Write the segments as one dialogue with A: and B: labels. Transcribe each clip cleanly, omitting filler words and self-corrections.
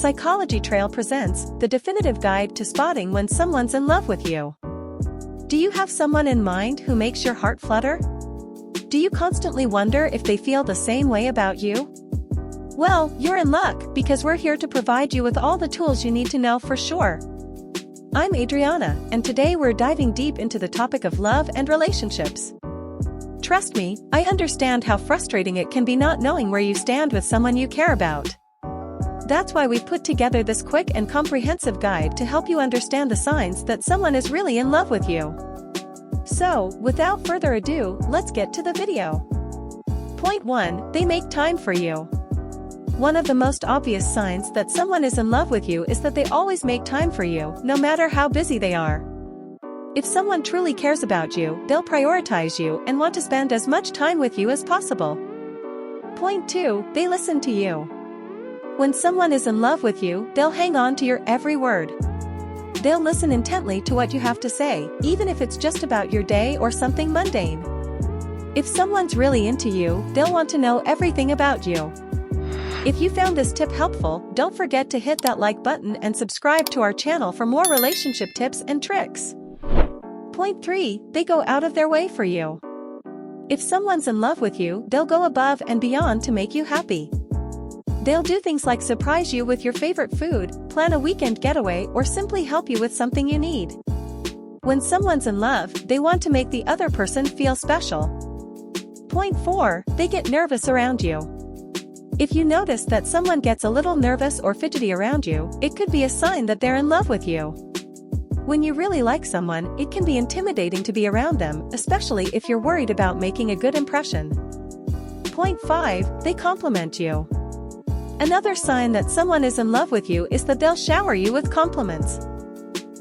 A: Psychology Trail presents the definitive guide to spotting when someone's in love with you. Do you have someone in mind who makes your heart flutter? Do you constantly wonder if they feel the same way about you? Well, you're in luck, because we're here to provide you with all the tools you need to know for sure. I'm Adriana, and today we're diving deep into the topic of love and relationships. Trust me, I understand how frustrating it can be not knowing where you stand with someone you care about. That's why we've put together this quick and comprehensive guide to help you understand the signs that someone is really in love with you. So, without further ado, let's get to the video. Point 1. They make time for you. One of the most obvious signs that someone is in love with you is that they always make time for you, no matter how busy they are. If someone truly cares about you, they'll prioritize you and want to spend as much time with you as possible. Point 2. They listen to you. When someone is in love with you, they'll hang on to your every word. They'll listen intently to what you have to say, even if it's just about your day or something mundane. If someone's really into you, they'll want to know everything about you. If you found this tip helpful, don't forget to hit that like button and subscribe to our channel for more relationship tips and tricks. Point 3. They go out of their way for you. If someone's in love with you, they'll go above and beyond to make you happy. They'll do things like surprise you with your favorite food, plan a weekend getaway, or simply help you with something you need. When someone's in love, they want to make the other person feel special. Point 4. They get nervous around you. If you notice that someone gets a little nervous or fidgety around you, it could be a sign that they're in love with you. When you really like someone, it can be intimidating to be around them, especially if you're worried about making a good impression. Point 5. They compliment you. Another sign that someone is in love with you is that they'll shower you with compliments.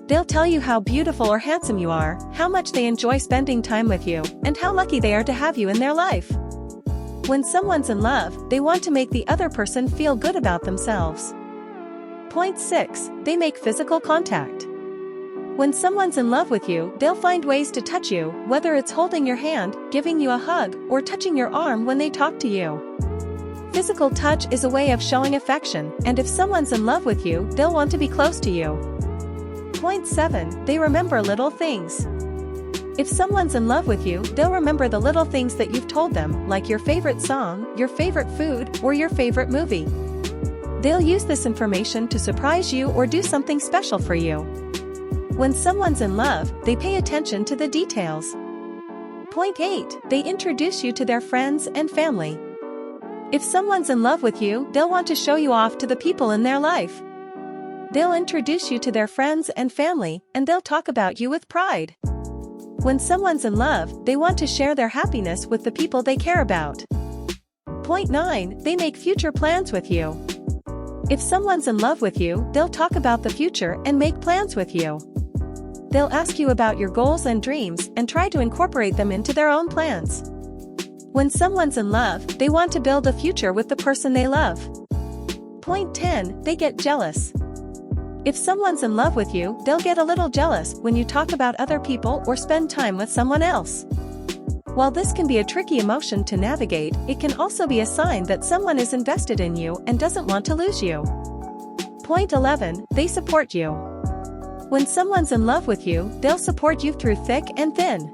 A: They'll tell you how beautiful or handsome you are, how much they enjoy spending time with you, and how lucky they are to have you in their life. When someone's in love, they want to make the other person feel good about themselves. Point 6. They make physical contact. When someone's in love with you, they'll find ways to touch you, whether it's holding your hand, giving you a hug, or touching your arm when they talk to you. Physical touch is a way of showing affection, and if someone's in love with you, they'll want to be close to you. Point 7. They remember little things. If someone's in love with you, they'll remember the little things that you've told them, like your favorite song, your favorite food, or your favorite movie. They'll use this information to surprise you or do something special for you. When someone's in love, they pay attention to the details. Point 8. They introduce you to their friends and family. If someone's in love with you, they'll want to show you off to the people in their life. They'll introduce you to their friends and family, and they'll talk about you with pride. When someone's in love, they want to share their happiness with the people they care about. Point 9. They make future plans with you. If someone's in love with you, they'll talk about the future and make plans with you. They'll ask you about your goals and dreams and try to incorporate them into their own plans. When someone's in love, they want to build a future with the person they love. Point 10. They get jealous. If someone's in love with you, they'll get a little jealous when you talk about other people or spend time with someone else. While this can be a tricky emotion to navigate, it can also be a sign that someone is invested in you and doesn't want to lose you. Point 11. They support you. When someone's in love with you, they'll support you through thick and thin.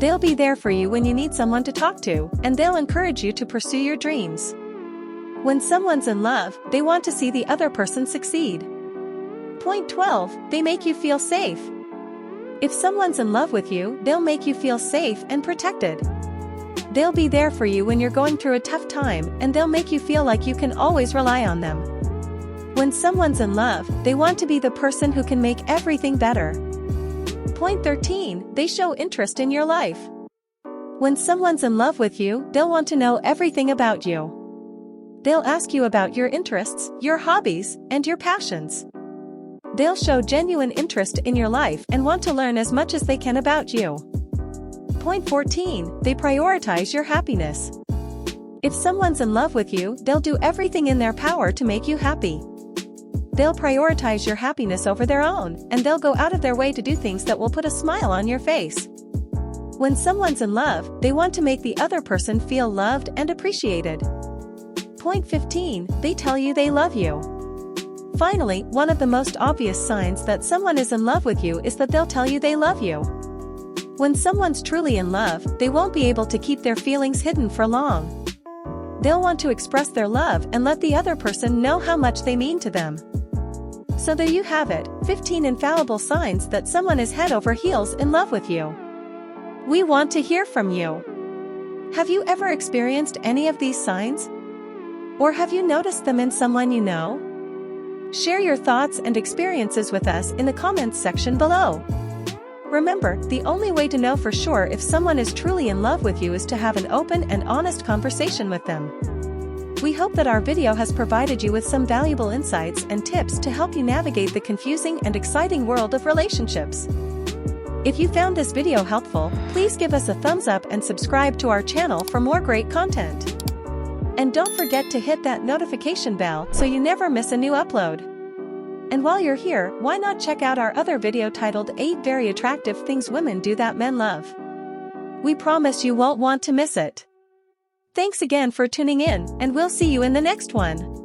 A: They'll be there for you when you need someone to talk to, and they'll encourage you to pursue your dreams. When someone's in love, they want to see the other person succeed. Point 12. They make you feel safe. If someone's in love with you, they'll make you feel safe and protected. They'll be there for you when you're going through a tough time, and they'll make you feel like you can always rely on them. When someone's in love, they want to be the person who can make everything better. Point 13. They show interest in your life. When someone's in love with you, they'll want to know everything about you. They'll ask you about your interests, your hobbies, and your passions. They'll show genuine interest in your life and want to learn as much as they can about you. Point 14. They prioritize your happiness. If someone's in love with you, they'll do everything in their power to make you happy. They'll prioritize your happiness over their own, and they'll go out of their way to do things that will put a smile on your face. When someone's in love, they want to make the other person feel loved and appreciated. Point 15. They tell you they love you. Finally, one of the most obvious signs that someone is in love with you is that they'll tell you they love you. When someone's truly in love, they won't be able to keep their feelings hidden for long. They'll want to express their love and let the other person know how much they mean to them. So there you have it, 15 infallible signs that someone is head over heels in love with you. We want to hear from you. Have you ever experienced any of these signs? Or have you noticed them in someone you know? Share your thoughts and experiences with us in the comments section below. Remember, the only way to know for sure if someone is truly in love with you is to have an open and honest conversation with them. We hope that our video has provided you with some valuable insights and tips to help you navigate the confusing and exciting world of relationships. If you found this video helpful, please give us a thumbs up and subscribe to our channel for more great content. And don't forget to hit that notification bell so you never miss a new upload. And while you're here, why not check out our other video titled 8 Very Attractive Things Women Do That Men Love. We promise you won't want to miss it. Thanks again for tuning in, and we'll see you in the next one.